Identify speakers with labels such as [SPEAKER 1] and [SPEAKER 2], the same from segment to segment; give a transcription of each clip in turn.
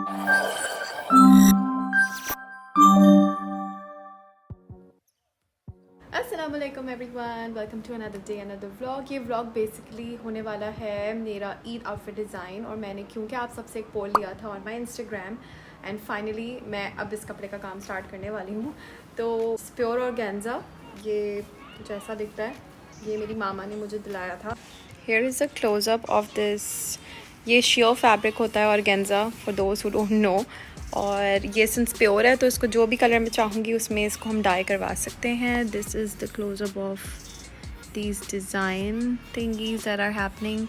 [SPEAKER 1] अस्सलामुअलैकुम everyone, welcome to another day another vlog. ये vlog basically होने वाला है मेरा ईद आउटफिट डिज़ाइन, और मैंने क्योंकि आप सबसे एक पोल लिया था on my Instagram, and finally मैं अब इस कपड़े का काम स्टार्ट करने वाली हूँ। तो प्योर ऑर्गेन्जा, ये जैसा दिखता है, ये मेरी मामा ने मुझे दिलाया था। Here is a closeup of this. ये शियर फैब्रिक होता है organza, for those who don't know. और ये सिंस प्योर है तो इसको जो भी कलर मैं चाहूँगी उसमें इसको हम डाई करवा सकते हैं। This is the closeup of these design thingies that are happening.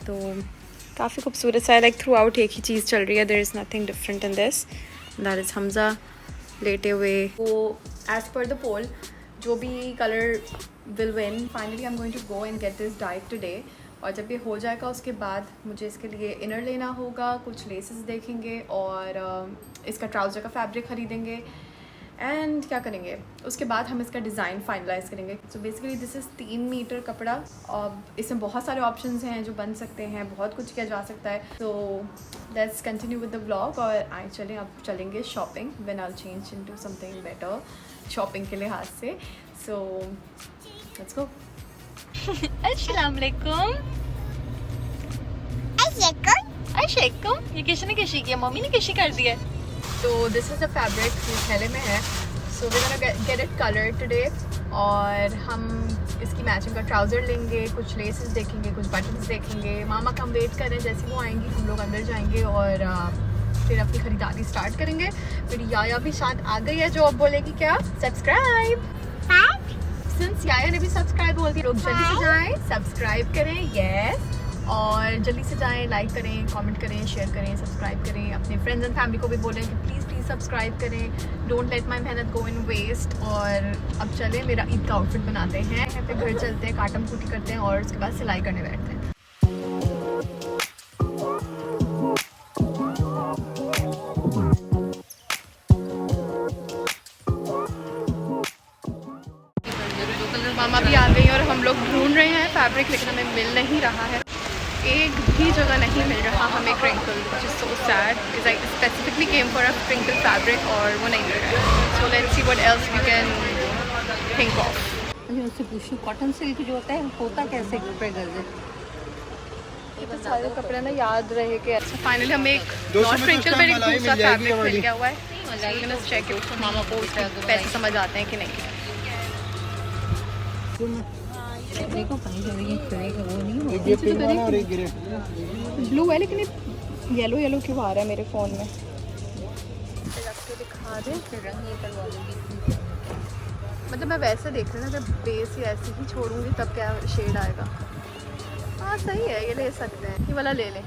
[SPEAKER 1] तो काफ़ी खूबसूरत सा है, लाइक थ्रू आउट एक ही चीज़ चल रही है। There is nothing different in this. That is Hamza लेटे हुए। वो एज़ पर द पोल जो भी colour will win. Finally I am going to go and get this dyed today. और जब ये हो जाएगा उसके बाद मुझे इसके लिए इनर लेना होगा, कुछ लेसेस देखेंगे और इसका ट्राउज़र का फैब्रिक ख़रीदेंगे, एंड क्या करेंगे उसके बाद हम इसका डिज़ाइन फाइनलाइज करेंगे। So basically this is 3 metre कपड़ा। और इसमें बहुत सारे ऑप्शंस हैं जो बन सकते हैं, बहुत कुछ किया जा सकता है। तो let's continue with the vlog. और आए चलें, अब चलेंगे shopping when I will change into something better shopping के लिहाज से। So let's go. अस्सलाम वालेकुम। ये किसने किसी किया? मम्मी ने किसी कर दिया। तो दिस इज़ द फैब्रिक जो थैले में है। So we gonna get it colour today. और हम इसकी मैचिंग का ट्राउज़र लेंगे, कुछ लेसेस देखेंगे, कुछ बटन्स देखेंगे। मामा का हम वेट करें, जैसे वो आएंगी हम लोग अंदर जाएंगे और फिर अपनी ख़रीदारी स्टार्ट करेंगे। मेरी याया भी साथ आ गई है जो अब बोलेगी क्या, सब्सक्राइब। सिंस याया ने भी सब्सक्राइब बोल दिया, लोग जल्दी से जाएं, सब्सक्राइब करें, यस। और जल्दी से जाएं, लाइक करें, कमेंट करें, शेयर करें, सब्सक्राइब करें। अपने फ्रेंड्स एंड फैमिली को भी बोलें कि प्लीज़ प्लीज़ सब्सक्राइब करें। डोंट लेट माई मेहनत गो इन वेस्ट। और अब चलें, मेरा ईद का आउटफिट बनाते हैं, फिर घर चलते हैं, काटम कुटी करते हैं और उसके बाद सिलाई करने बैठते हैं। मामा भी आ गई और हम लोग ढूंढ रहे हैं फैब्रिक, लेकिन हमें मिल नहीं रहा है। एक भी जगह नहीं मिल रहा हमें crinkle, which is so sad, because I specifically came for a crinkle fabric और वो नहीं मिल रहा है। So let's see what else we can think of.
[SPEAKER 2] मुझे उससे पूछूं, कॉटन सिल्क जो होता कैसे कपड़े गर्जे?
[SPEAKER 1] ये तो सारे कपड़े ना याद रहे कि अच्छा फाइनली हमें एक नॉट क्रिंकल पर एक दूसरा फैब्रिक मिल गया हुआ है। चेक इट, मामा को पैसे समझ आते हैं कि नहीं।
[SPEAKER 2] देखो पानी चलेगा वो नहीं
[SPEAKER 1] ब्लू है लेकिन येलो येलो क्यों आ रहा है मेरे फ़ोन में? दिखा दे, मतलब मैं वैसे देख रही हूँ ना, जब बेस ही ऐसे ही छोड़ूंगी तब क्या शेड आएगा। हाँ सही है, ये ले सकते हैं, ये वाला ले लें।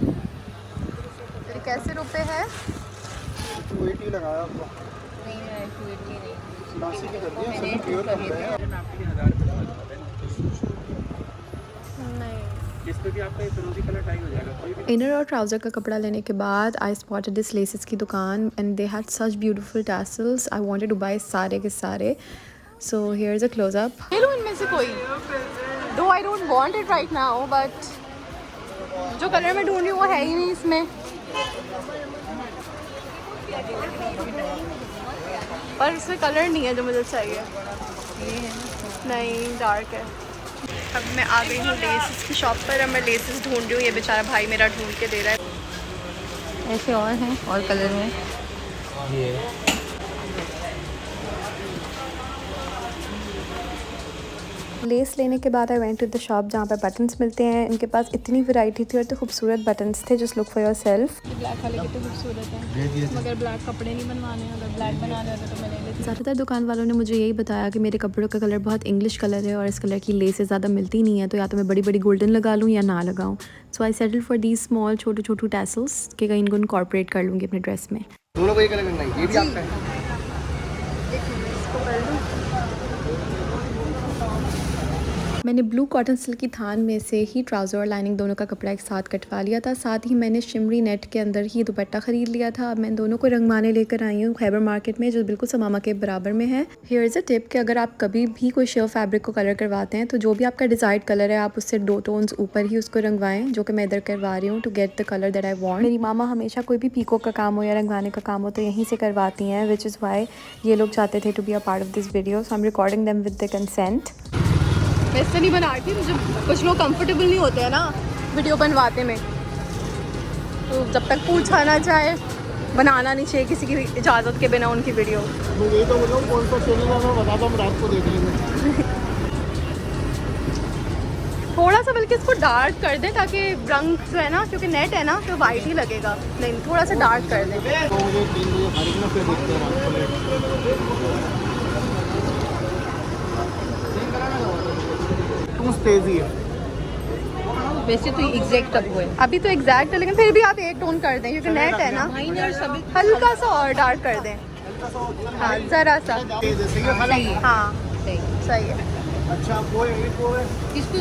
[SPEAKER 1] ये कैसे रुपए है?
[SPEAKER 3] 280 लगाया आपको।
[SPEAKER 2] नहीं है, 280 नहीं।
[SPEAKER 3] नासिक की कर दिया, सब प्योर कपड़ा है। इस पे भी आपका ये फिरोजी कलर टाई हो जाएगा।
[SPEAKER 1] इनर और ट्राउज़र का कपड़ा लेने के बाद आई स्पॉटेड दिस लेसेस की दुकान, and they had such beautiful tassels. I wanted to buy सारे के सारे। So here is a closeup. ले लो इनमें से कोई, though I don't want it right now, but जो कलर मैं ढूंढ रही हूँ वो है ही नहीं इसमें, पर इसमें कलर नहीं है जो मुझे चाहिए। नहीं, डार्क है। अब मैं आ गई हूँ लेसेस की शॉप पर। अब मैं लेसेस ढूंढ रही हूँ, ये बेचारा भाई मेरा ढूंढ के दे रहा है।
[SPEAKER 2] ऐसे और हैं और कलर में।
[SPEAKER 1] लेस लेने के बाद I went to the shop जहाँ पे बटन्स मिलते हैं। इनके पास इतनी वैरायटी थी और तो खूबसूरत बटन्स थे। Just look for your self. Black वाले कितने खूबसूरत हैं, मगर ब्लैक कपड़े नहीं बनवाने हैं। अगर ब्लैक बनाने होते तो मैं ले लेती। ज़्यादातर दुकान वालों ने मुझे यही बताया कि मेरे कपड़ों का कलर बहुत इंग्लिश कलर है और इस कलर की लेसेस ज़्यादा मिलती नहीं है, तो या तो मैं बड़ी बड़ी गोल्डन लगा लूँ या ना लगाऊँ। सो आई सेटल फॉर दीज स्मॉल छोटे छोटे टैसल्स के कहीं इनको इनकॉर्पोरेट कर लूँगी अपने ड्रेस में।
[SPEAKER 3] दोनों को एक कलर करना है, ये भी आपका है।
[SPEAKER 1] मैंने ब्लू कॉटन सिल्क की थान में से ही ट्राउज़र और लाइनिंग दोनों का कपड़ा एक साथ कटवा लिया था। साथ ही मैंने शिमरी नेट के अंदर ही दुपट्टा ख़रीद लिया था। अब मैं दोनों को रंगवाने लेकर आई हूँ खैबर मार्केट में, जो बिल्कुल समामा के बराबर में है। हियर इज़ अ टिप कि अगर आप कभी भी कोई शेयर फैब्रिक को कलर करवाते हैं तो जो भी आपका डिज़ायर्ड कलर है आप उससे 2 टोन्स ऊपर ही उसको रंगवाएं, जो कि मैं इधर करवा रही हूँ to get the colour that I want. मेरी मामा हमेशा कोई भी पीको का काम हो या रंगवाने का काम हो तो यहीं से करवाती हैं, विच इज़ वाई ये लोग चाहते थे to be a part of this video, so I am recording them with the consent. मैं इससे नहीं बना रही थी, मुझे कुछ लोग कंफर्टेबल नहीं होते हैं ना वीडियो बनवाते में, तो जब तक पूछा ना चाहे बनाना नहीं चाहिए किसी की इजाज़त के बिना उनकी वीडियो।
[SPEAKER 3] मैं यही तो बोल रहा हूँ, कौन सा चैनल है मैं बताता हूँ, रात को देख लेंगे।
[SPEAKER 1] थोड़ा सा बल्कि इसको डार्क कर दें ताकि रंग जो है ना, क्योंकि नेट है ना तो वाइट ही लगेगा। नहीं, थोड़ा सा डार्क कर दें।
[SPEAKER 3] तो मुझे 3 बजे खाली ना, फिर देखते हैं रात को। तेजी है
[SPEAKER 2] वैसे तो एग्जैक्ट अब वो है।
[SPEAKER 1] अभी तो एग्जैक्ट है, लेकिन फिर भी आप एक टोन कर दें क्योंकि नेट है ना, हल्का सा और डार्क कर दें। हाँ, ज़रा सा।
[SPEAKER 3] जैसे कि खाली
[SPEAKER 1] हाँ,
[SPEAKER 2] सही
[SPEAKER 1] सही है।
[SPEAKER 3] अच्छा वो है
[SPEAKER 2] इसको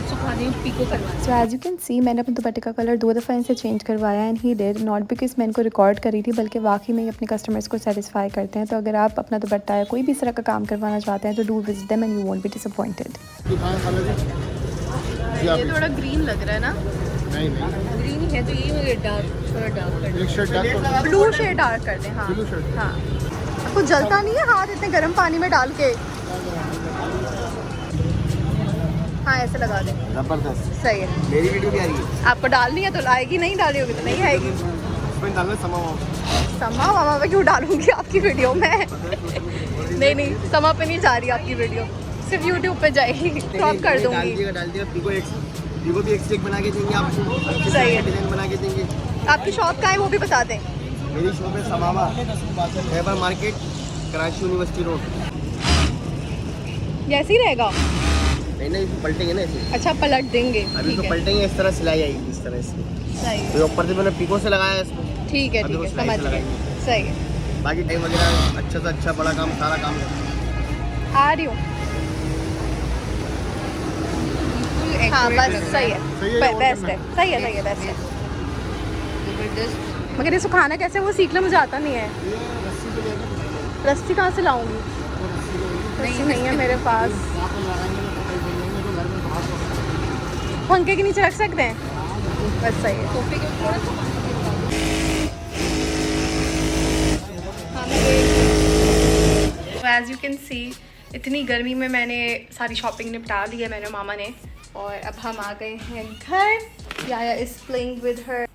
[SPEAKER 2] सुखा दें, पीको करवा।
[SPEAKER 1] So as you can see मैंने अपने दुपट्टे का कलर 2 दफ़ा इनसे चेंज करवाया and he did, not because मैं इनको रिकॉर्ड करी थी बल्कि वाकई में अपने कस्टमर्स को सेटिस्फाई करते हैं। तो अगर आप अपना दुपट्टा या कोई भी इस तरह का काम करवाना चाहते हैं तो do visit them and you won't be disappointed. ये थोड़ा ग्रीन लग रहा है ना?
[SPEAKER 3] नहीं
[SPEAKER 2] ग्रीन है तो ये डार्क, थोड़ा डार्क कर
[SPEAKER 3] एक shirt dark
[SPEAKER 1] blue shade dark कर दें। हाँ
[SPEAKER 3] ब्लू शर्ट।
[SPEAKER 1] हाँ, कुछ जलता नहीं है हाथ इतने गर्म पानी में डाल के? हाँ, ऐसे लगा दें।
[SPEAKER 3] जबरदस्त,
[SPEAKER 1] सही है।
[SPEAKER 3] मेरी वीडियो भी आ रही है।
[SPEAKER 1] आपको डालनी है तो आएगी, नहीं डाली होगी तो नहीं आएगी।
[SPEAKER 3] इसमें डालना
[SPEAKER 1] समा मामा मैं क्यों डालूंगी आपकी वीडियो में? नहीं, समा पे नहीं जा रही आपकी वीडियो, सिर्फ यूट्यूब पे जाएगी, क्रॉप कर दूंगी।
[SPEAKER 3] डाल दिया पीको भी एक बना के देंगे आपको,
[SPEAKER 1] सही है।
[SPEAKER 3] डिजाइन बना के देंगे।
[SPEAKER 1] आपकी शॉप कहाँ है वो भी बता दें।
[SPEAKER 3] मेरी शॉप है समामा Khyber market, Karachi university road.
[SPEAKER 1] जैसे ही रहेगा?
[SPEAKER 3] नहीं पलटेंगे ना ऐसे।
[SPEAKER 1] अच्छा, पलट देंगे।
[SPEAKER 3] अभी
[SPEAKER 1] ठीक
[SPEAKER 3] तो
[SPEAKER 1] है,
[SPEAKER 3] पलटेंगे, इस तरह सिलाई आएगी, इस तरह से।
[SPEAKER 1] सही है।
[SPEAKER 3] तो ऊपर से मैंने पीको से लगाया है इसको।
[SPEAKER 1] ठीक है,
[SPEAKER 3] अभी वो
[SPEAKER 1] समझ
[SPEAKER 3] सिलाई से
[SPEAKER 1] गए।
[SPEAKER 3] लगाएंगे।
[SPEAKER 1] सही है,
[SPEAKER 3] बाकी टाइम वगैरह अच्छा से अच्छा बड़ा काम, सारा काम है।
[SPEAKER 1] आ रही हूँ। हाँ बस सही है, बेस्ट है, सही है, बेस्ट है।
[SPEAKER 2] जबरदस्त।
[SPEAKER 1] मगर ये सुखाना कैसे वो सीखना मुझे आता नहीं है। रस्सी कहाँ से लाऊंगी? रस्सी नहीं है मेरे पास। पंखे के नीचे रख सकते हैं? बस सही है।
[SPEAKER 2] सोफे के ऊपर
[SPEAKER 1] एज यू कैन सी इतनी गर्मी में मैंने सारी शॉपिंग निपटा ली है मैंने मामा ने, और अब हम आ गए हैं घर। Yaya is playing with her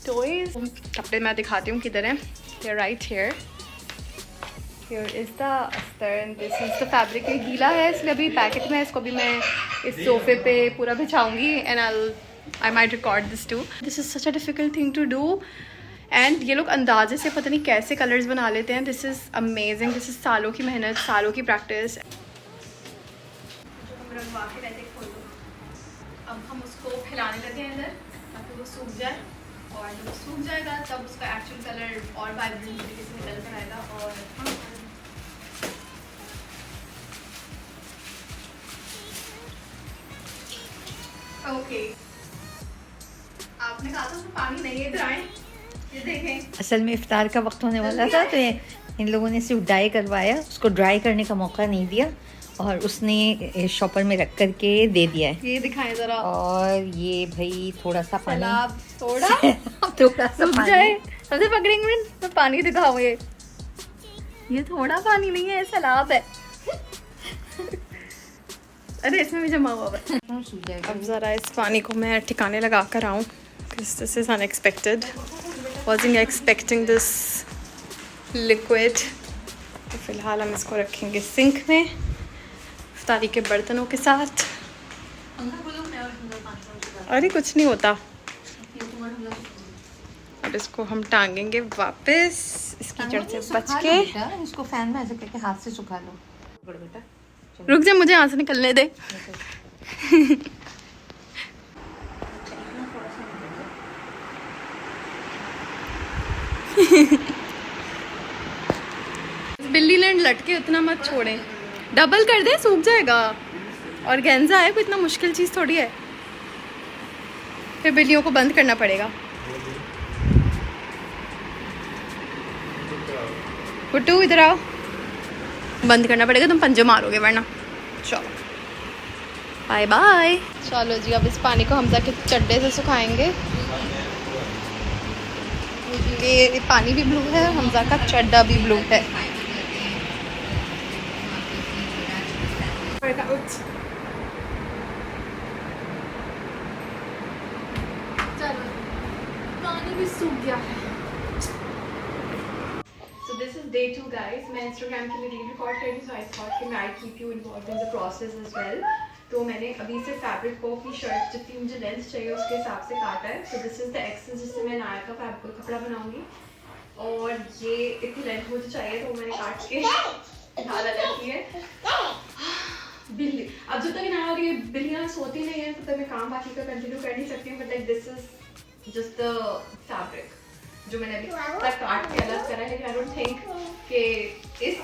[SPEAKER 1] toys. कपड़े मैं दिखाती हूँ किधर हैं। ये right here, here is the अस्तर and this is the fabric. ये गीला है इसलिए अभी पैकेट में है, इसको भी मैं इस सोफे पे पूरा बिछाऊंगी and I might record this too. This is such a difficult thing to do and ये लोग अंदाजे से पता नहीं कैसे कलर्स बना लेते हैं। This is amazing, this is सालों की मेहनत, सालों की प्रैक्टिस। अब हम उसको फैलाने लगे हैं इधर ताकि वो सूख जाए, और जब वो सूख जाएगा तब उसका एक्चुअल कलर और वाइब्रेंट तरीके से निकल कर आएगा। और ओके, आपने कहा था उसमें पानी नहीं है, इधर आए, ये देखें।
[SPEAKER 2] असल में इफ्तार का वक्त होने वाला था तो इन लोगों ने सिर्फ डाई करवाया, उसको ड्राई करने का मौका नहीं दिया और उसने शॉपर में रख करके दे दिया है।
[SPEAKER 1] ये दिखाएं जरा।
[SPEAKER 2] और ये भाई थोड़ा सा पानी,
[SPEAKER 1] सैलाब थोड़ा
[SPEAKER 2] थोड़ा सा
[SPEAKER 1] सूख जाए सबसे पकड़ेंगे। मैं पानी दिखाऊँ, ये थोड़ा पानी नहीं है, सैलाब है। अरे इसमें भी जमा हुआ है। अब ज़रा इस पानी को मैं ठिकाने लगा कर आऊँ, this is unexpected, wasn't expecting this liquid. तो फ़िलहाल हम इसको रखेंगे सिंक में इफ्तारी के बर्तनों के साथ। अरे कुछ नहीं होता। अब इसको हम टांगेंगे वापस इस कीचड़ से बच के।
[SPEAKER 2] इसको फैन में ऐसे करके हाथ से सुखा लो बेटा।
[SPEAKER 1] रुक जा, मुझे यहाँ से निकलने दे। बिल्ली लैंड लटके उतना मत छोड़ें, डबल कर दे, सूख जाएगा। और गेंजा है, कोई इतना मुश्किल चीज़ थोड़ी है। फिर बिल्लियों को बंद करना पड़ेगा। गुड्डू इधर आओ, बंद करना पड़ेगा, तुम पंजे मारोगे वरना। चलो बाय बाय। चलो जी, अब इस पानी को हमजा के चड्डे से सुखाएंगे। ये पानी भी ब्लू है, हमजा का चड्डा भी ब्लू है। चलो पानी भी सूख गया है। So this is day 2 guys। मैं Instagram के लिए रील रिकॉर्ड कर रही हूँ, so I thought कि मैं I keep you involved in the process as well। तो मैंने अभी से फैब्रिक को अपनी शर्ट जितनी मुझे लेंथ चाहिए उसके हिसाब से काटा है। So this is the XS जिससे मैं नाया का फैब्रिक कपड़ा बनाऊंगी, और ये इतनी लेंथ मुझे चाहिए तो मैंने काट के ढाल रखी है। बिल्ली अब जब तक ना रही है, बिल्लियाँ सोती नहीं है तब तक मैं काम बाकी का कंटिन्यू कर नहीं सकती हूँ। But like this is just the fabric जो मैंने अभी तक काट के अलग करा है। लेकिन आई डोंट थिंक कि इस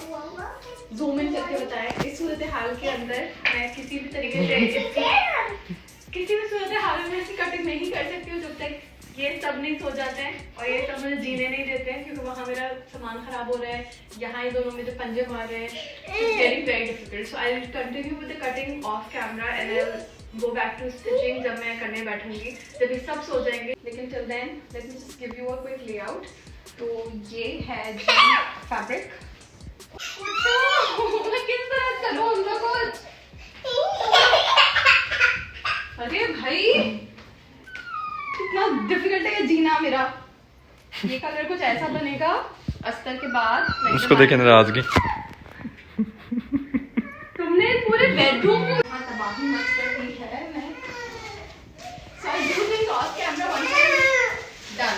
[SPEAKER 1] जूम इन करके बताया, इस सूरत हाल के अंदर मैं किसी भी तरीके से किसी भी सूरत हाल में ऐसी कटिंग नहीं कर सकती हूँ जब तक ये सब नहीं सो जाते हैं और ये सब मुझे जीने नहीं देते हैं, क्योंकि वहाँ मेरा सामान खराब हो रहा है, यहाँ ये दोनों मुझे पंजे मार रहे हैं। It's getting very difficult. So I will continue with the cutting of camera and I will go back to stitching जब मैं करने बैठूंगी, जब ये सब सो जाएंगे। लेकिन till then let me just give you a quick layout. तो ये है फैब्रिक। मैं किस तरह करूँ उनका कुछ? अरे भाई कितना डिफिकल्ट है ये जीना मेरा। ये कलर कुछ ऐसा बनेगा अस्तर के बाद।
[SPEAKER 4] उसको देखे नाराजगी।
[SPEAKER 1] तुमने पूरे बेडरूम में तबाही मच कर दी है। मैं so I do think of camera one done.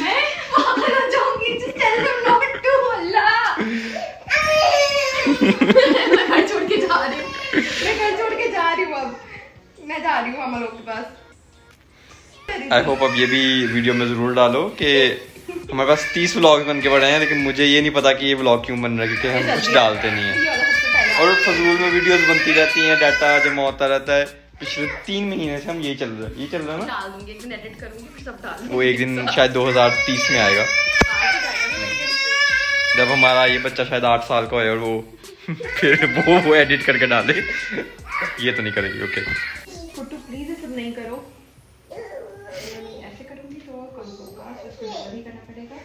[SPEAKER 1] मैं पागल हो जाऊंगी। Just tell them not to. अल्लाह मैं घर छोड़ के जा रही हूँ। अब मैं जा रही हूँ मामा लोग के पास।
[SPEAKER 4] आई होप अब ये भी वीडियो में ज़रूर डालो कि हमारे पास 30 व्लॉग बन के पड़े हैं, लेकिन मुझे ये नहीं पता कि ये व्लॉग क्यों बन रहा है, क्योंकि हम कुछ डालते नहीं हैं और फजूल में वीडियोस बनती रहती हैं, डाटा जमा होता रहता है। पिछले 3 महीने से हम यही चल रहा है ना।
[SPEAKER 1] डाल दूंगी, एक दिन एडिट करूंगी, फिर सब डाल दूंगी।
[SPEAKER 4] वो एक दिन शायद 2030 में आएगा, जब हमारा ये बच्चा शायद 8 साल का है और वो फिर वो एडिट करके डाले। ये तो नहीं करेगी। ओके
[SPEAKER 1] फोटो प्लीज सब नहीं करो। ऐसे करूंगी तो करूंगा, इसको नहीं करना पड़ेगा।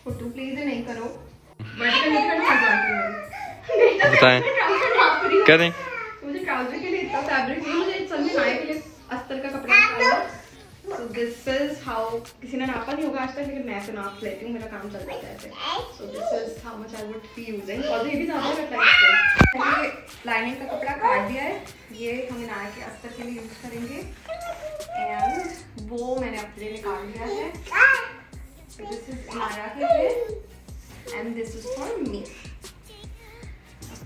[SPEAKER 1] फोटो प्लीज नहीं करो। वर्टिकल नहीं करना जानती हूँ।
[SPEAKER 4] बताएं क्या दें?
[SPEAKER 1] मुझे ट्राउजर के लिए इतना फैब्रिक नहीं, मुझे समझ आए के लिए अस्तर का कपड़ा निकालना। So this is how, किसी ने नापा नहीं होगा आज तक, लेकिन मैं तो नाप लेती हूँ, मेरा काम चल जाता है ऐसे। So this is how much I would be using। और ये भी ज़्यादा लगता है। मैंने लाइनिंग का कपड़ा काट दिया है, ये हम नाया के अस्तर के लिए यूज़ करेंगे एंड वो मैंने अपने लिए निकाल लिया है। So this is नाया के लिए and this is for me।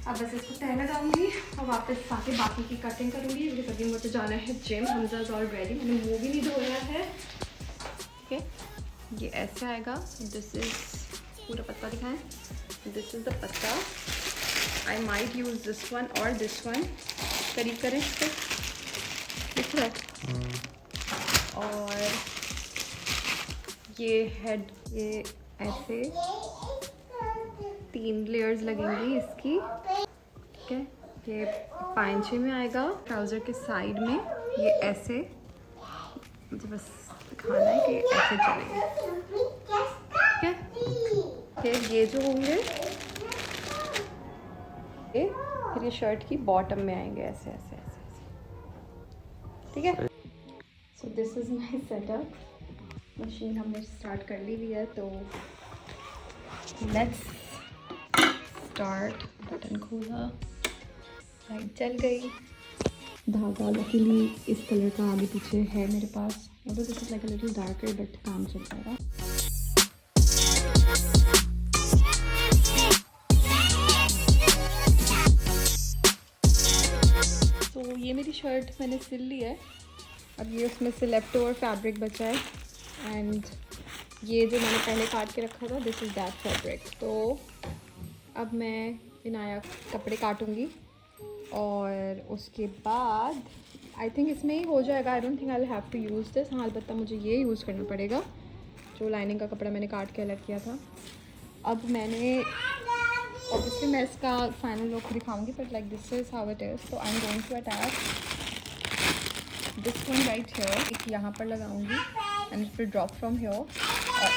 [SPEAKER 1] अब बस इसको तह लगाऊंगी और वापस आके बाकी की कटिंग करूंगी, क्योंकि सभी मुझे जाना है जिम। हमजा इज ऑलरेडी, मैंने मुंह भी नहीं धोया है। ओके ये ऐसे आएगा। दिस इज पूरा पत्ता दिखाएं। दिस इज द पत्ता। I might use this one और दिस वन। करीब करें इसको, दिख रहा है। और ये हेड, ये ऐसे 3 लेयर्स लगेंगी इसकी। ठीक है, ये पांचे में आएगा, ट्राउज़र के साइड में ये ऐसे, मुझे बस दिखाना है कि ऐसे चलेंगे। ठीक है, फिर ये जो होंगे ये, फिर ये शर्ट की बॉटम में आएंगे ऐसे ऐसे ऐसे ऐसे। ठीक है, so this is my setup. Machine हमने स्टार्ट कर ली है, तो लेट्स स्टार्ट। बटन खोला, लाइट जल गई। धागा लकीली इस कलर का आगे पीछे है मेरे पास, मतलब this is like a little darker, but काम चल जाएगा। तो ये मेरी शर्ट मैंने सिल ली है। अब ये उसमें से लेफ्ट ओवर फैब्रिक बचा है एंड ये जो मैंने पहले काट के रखा था, दिस इज़ दैट फैब्रिक। तो अब मैं इनाया कपड़े काटूँगी और उसके बाद आई थिंक इसमें ही हो जाएगा। I don't think I will have to use this. हाँ, अलबत्ता मुझे ये यूज़ करना पड़ेगा जो लाइनिंग का कपड़ा मैंने काट के अलग किया था। अब मैंने ऑब्वियसली मैं इसका फाइनल लुक दिखाऊंगी, but like this is how it is. तो I am going to attach this one right here, एक यहाँ पर लगाऊंगी and it will drop from here, और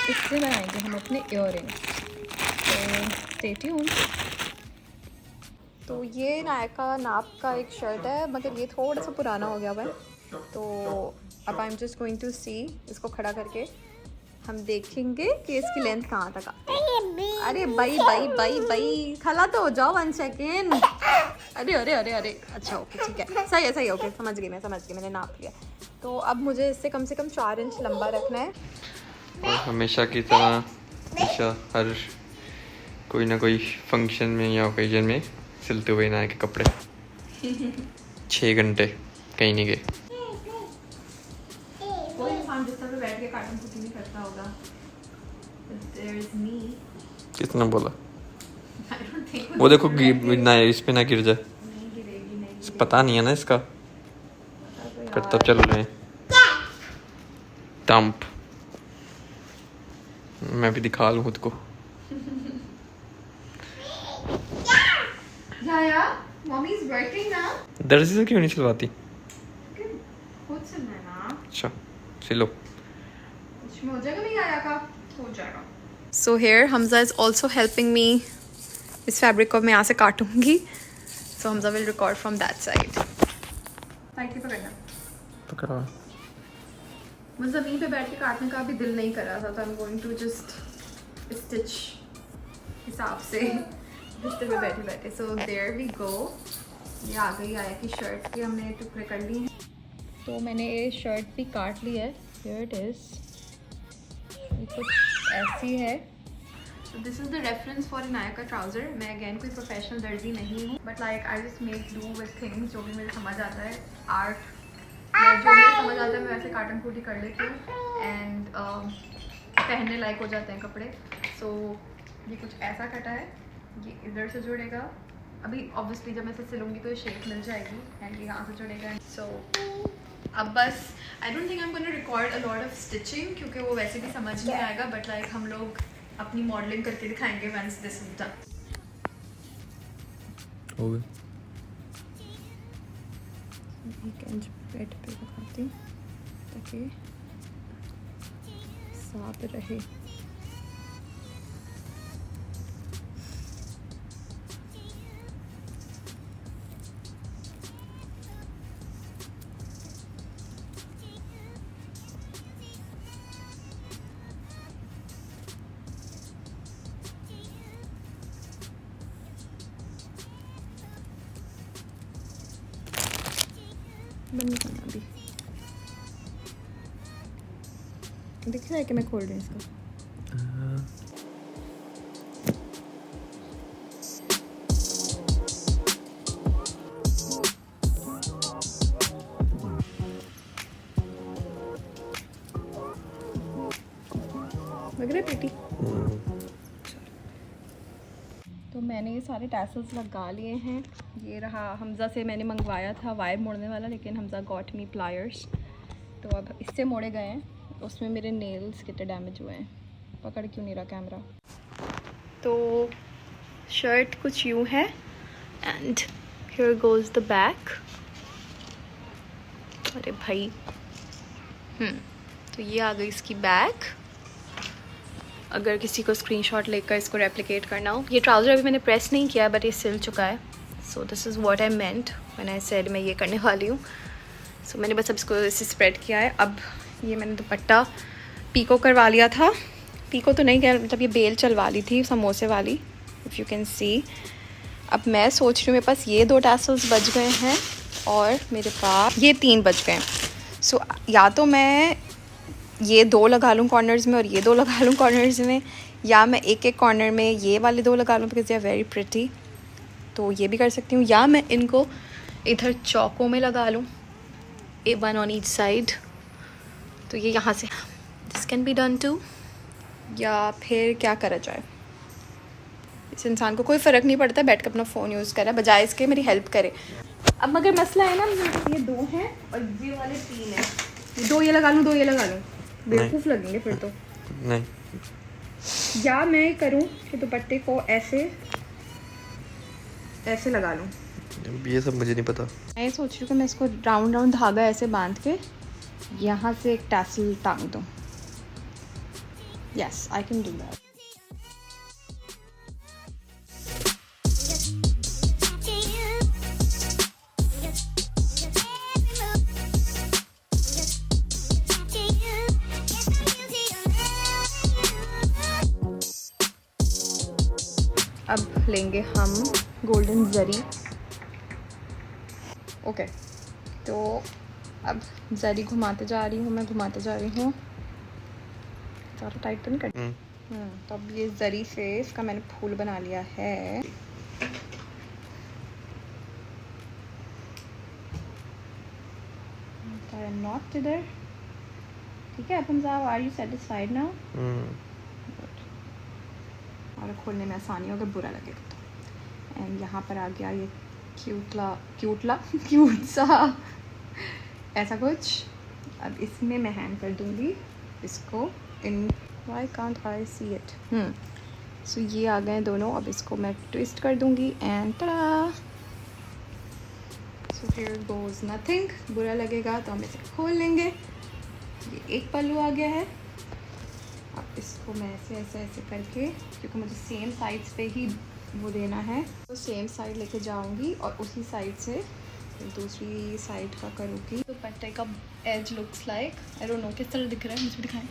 [SPEAKER 1] इससे बनाएंगे हम अपने इयररिंग्स। तो स्टे ट्यून्ड। तो ये नायका नाप का एक शर्ट है, मगर ये थोड़ा सा पुराना हो गया हुआ है। तो अब I am just going to see, इसको खड़ा करके हम देखेंगे कि इसकी लेंथ कहाँ तक आती है। अरे भाई भाई भाई भाई, खला तो हो जाओ 1 सेकेंड। अरे अरे अरे अरे, अच्छा ओके ठीक है, सही है ओके, समझ गई, मैंने नाप लिया। तो अब मुझे इससे कम से कम 4 इंच लंबा रखना है।
[SPEAKER 4] और हमेशा की तरह हमेशा हर कोई ना कोई फंक्शन में या ओकेजन में सिलते हुए इनाया के कपड़े 6 घंटे कहीं नहीं गए।
[SPEAKER 1] कोई इंसान जिस तरह बैठ के कार्टून कुछ नहीं करता होगा। There is me.
[SPEAKER 4] कितना बोला?
[SPEAKER 1] I don't think
[SPEAKER 4] वो देखो ना इस पे ना गिर जाए,
[SPEAKER 1] नहीं गिरेगी, नहीं
[SPEAKER 4] पता नहीं है ना इसका,
[SPEAKER 1] गिरेगी।
[SPEAKER 4] करतब चल रहे हैं डंप। मैं भी दिखा लूँ खुद को।
[SPEAKER 1] या मम्मी इज वर्किंग ना।
[SPEAKER 4] दर्जी से क्यों नहीं सिलवाती?
[SPEAKER 1] खुद सिलना है ना।
[SPEAKER 4] अच्छा सिलो।
[SPEAKER 1] कुछ में हो जाएगा, नहीं आया का हो जाएगा। So here Hamza is also helping me. इस फैब्रिक को मैं यहाँ से काटूंगी, so Hamza will record from that side. Side पकड़ना,
[SPEAKER 4] पकड़ा।
[SPEAKER 1] मुझे ज़मीन पे बैठ के काटने का भी दिल नहीं कर रहा था, तो I am going to just stitch हिसाब से बिस्तर पे बैठे बैठे। So there we go. ये आ गई आया की शर्ट के हमने टुकड़े कर लिए हैं। तो मैंने ये शर्ट भी काट ली है। हियर इट इज़, ये कुछ ऐसी है। तो this is the reference for Inaya का ट्राउज़र। मैं अगेन कोई प्रोफेशनल दर्जी नहीं हूँ, but like I just make do with things जो भी मुझे समझ आता है। आर्ट जो मुझे समझ आता है मैं वैसे काटन कूटी कर लेती हूँ एंड पहनने लायक हो जाते हैं कपड़े। सो ये कुछ ऐसा कटा है, ये इधर से जुड़ेगा। अभी ऑब्वियसली जब मैं इसे सिलूँगी तो ये शेप मिल जाएगी एंड ये यहाँ से जुड़ेगा। सो अब बस आई don't think I am gonna record a lot of stitching, क्योंकि वो वैसे भी समझ नहीं आएगा, बट लाइक हम लोग अपनी मॉडलिंग करके दिखाएंगे वंस दिस इज डन।
[SPEAKER 4] हो गया।
[SPEAKER 1] एक इंच पेट पे लगाती हूँ ताकि साफ रहे। बंद करना अभी। दिख रहा है कि मैं खोल रही हूँ इसको। लग रहा है पेटी। तो मैंने ये सारे टैसल्स लगा लिए हैं। ये रहा, हमजा से मैंने मंगवाया था वायर मोड़ने वाला, लेकिन हमजा गॉट मी प्लायर्स। तो अब इससे मोड़े गए हैं, उसमें मेरे नेल्स कितने डैमेज हुए हैं। पकड़ क्यों नहीं रहा कैमरा। तो शर्ट कुछ यूँ है and here goes the back. अरे भाई तो ये आ गई इसकी बैक। अगर किसी को स्क्रीनशॉट लेकर इसको रेप्लिकेट करना हो। ये ट्राउज़र अभी मैंने प्रेस नहीं किया, बट ये सिल चुका है। So this is what I meant when I said मैं ये करने वाली हूँ। सो मैंने बस अब इसको इसे स्प्रेड किया है। अब ये मैंने दुपट्टा पीको करवा लिया था। पीको तो नहीं किया, मतलब ये बेल चलवा ली थी समोसे वाली, इफ़ यू कैन सी। अब मैं सोच रही हूँ मेरे पास ये 2 टैसल्स बच गए हैं और मेरे पास ये 3 बच गए हैं। सो या तो मैं ये 2 लगा लूँ कॉर्नर्स में और ये 2 लगा लूँ कॉर्नर्स में, या मैं एक कॉर्नर में ये वाले 2 लगा लूँ because they are very pretty. तो ये भी कर सकती हूँ, या मैं इनको इधर चौकों में लगा लूँ, 1 ऑन ईच साइड। तो ये यहाँ से this can be done too. या फिर क्या करा जाए। इस इंसान को कोई फ़र्क नहीं पड़ता बैठ कर अपना फ़ोन यूज़ करे बजाय इसके मेरी हेल्प करे। अब मगर मसला है ना, ये 2 हैं और ये वाले 3 हैं। 2 ये लगा लूँ, 2 ये लगा लूँ, बेवकूफ़ लगेंगे फिर तो।
[SPEAKER 4] नहीं,
[SPEAKER 1] या मैं करूँ कि दुपट्टे को ऐसे ऐसे लगा लूँ।
[SPEAKER 4] ये सब मुझे नहीं पता।
[SPEAKER 1] मैं सोच रही हूँ कि मैं इसको राउंड राउंड धागा ऐसे बांध के यहाँ से एक टैसल टांग दूँ। Yes, I can do that. अब लेंगे हम गोल्डन जरी। ओके, तो अब जरी घुमाते जा रही हूँ, मैं घुमाते जा रही हूँ। ज़्यादा टाइट तो नहीं करती। तो अब ये जरी से इसका मैंने फूल बना लिया है। नॉट इधर, ठीक है। अपन साहब, आर यू सेटिस्फाइड नाउ? और खोलने में आसानी हो, अगर बुरा लगे तो। एंड यहाँ पर आ गया ये क्यूट सा ऐसा कुछ। अब इसमें मैं हैंग कर दूँगी इसको in. Why can't I see it? So ये आ गए दोनों। अब इसको मैं ट्विस्ट कर दूँगी and tada. So here goes nothing. बुरा लगेगा तो हम इसे खोल लेंगे। ये एक पल्लू आ गया है। अब इसको मैं ऐसे ऐसे ऐसे करके, क्योंकि मुझे सेम साइड्स पे ही वो देना है, तो सेम साइड लेके जाऊंगी और उसी साइड से फिर दूसरी साइड का करूँगी। तो दुपट्टे का edge looks like, I don't know किस तरह दिख रहा है, मुझे दिखाएं।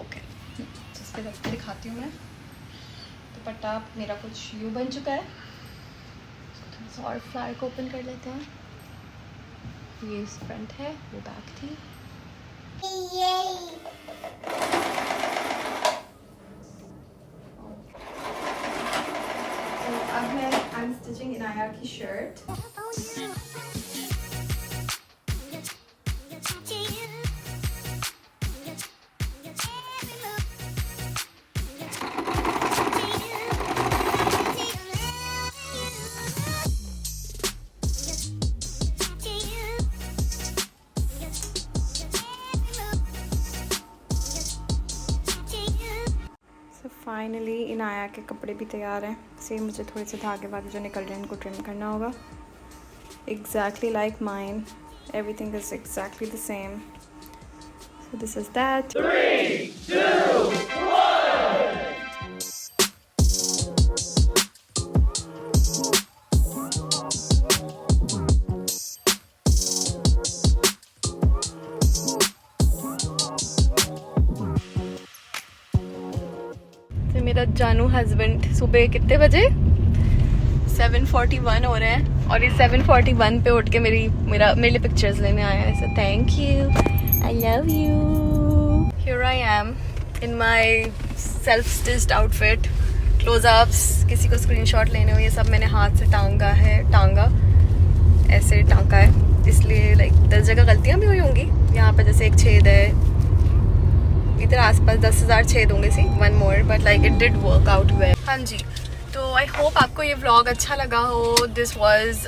[SPEAKER 1] ओके, तो इसके बाद दिखाती हूँ मैं। दुपट्टा मेरा कुछ यूँ बन चुका है। थोड़ा सा और फ्लावर को ओपन कर लेते हैं। ये फ्रंट है, वो बैक थी। अब मैं I'm stitching इनाया की शर्ट। फाइनली इनाया के कपड़े भी तैयार हैं। सेम मुझे थोड़े से धागे वागे जो निकल रहे हैं इनको ट्रिम करना होगा। Exactly like mine, everything is exactly the same. So this is that. 3, 2, 1। मेरा जानू हस्बैंड सुबह कितने बजे 7:41 हो रहे हैं और ये 7:41 पे उठ के मेरे लिए पिक्चर्स लेने आया है। So thank you, I love you. Here I am in my self stitched outfit. Close-ups, किसी को स्क्रीनशॉट लेने हो, ये सब मैंने हाथ से टांगा ऐसे टांगा है, इसलिए लाइक 10 जगह गलतियाँ भी हुई होंगी। यहाँ पर जैसे एक छेद है, इधर आसपास 10,000 छेद होंगे। सी 1 more, but like it did work out well. हाँ जी, तो आई होप आपको ये व्लॉग अच्छा लगा हो। This was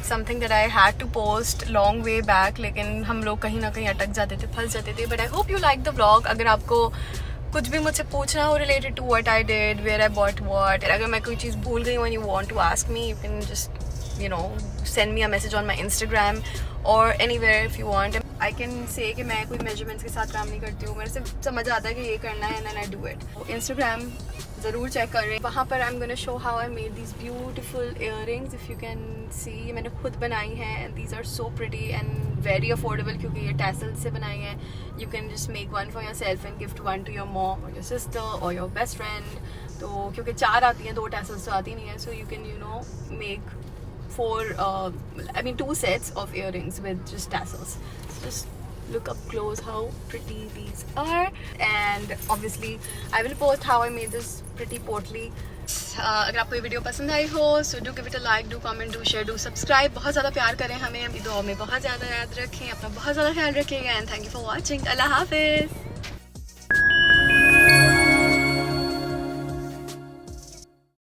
[SPEAKER 1] something that I had to post long way back, लेकिन हम लोग कहीं ना कहीं अटक जाते थे, फंस जाते थे। But I hope you like the vlog. अगर आपको कुछ भी मुझसे पूछना हो related to what I did, where I bought what, अगर मैं कोई चीज़ भूल गई हूँ and you want to ask me, you can just send me a message on my Instagram or anywhere if you want. I can say कि मैं कोई measurements के साथ काम नहीं करती हूँ, मेरे से समझ आता है कि ये करना है and then I do it. Instagram ज़रूर चेक करें, वहाँ पर I'm gonna show how I made these beautiful earrings. If you can see, ये मैंने खुद बनाई हैं and these are so pretty and very affordable क्योंकि ये tassels से बनाई हैं. You can just make one for yourself and gift one to your mom or your sister or your best friend. तो क्योंकि 4 आती हैं, 2 tassels तो आती नहीं है, so you can make 2 sets of earrings with just tassels. So just look up close how pretty these are, and obviously I will post how I made this pretty portly. अगर आपको ये video पसंद आई हो, so do give it a like, do comment, do share, do subscribe. बहुत ज़्यादा प्यार करें हमें, अपनी दुआओं में बहुत ज़्यादा याद रखें, अपना बहुत ज़्यादा ख्याल रखिएगा, and thank you for watching. अल्लाह हाफिज़।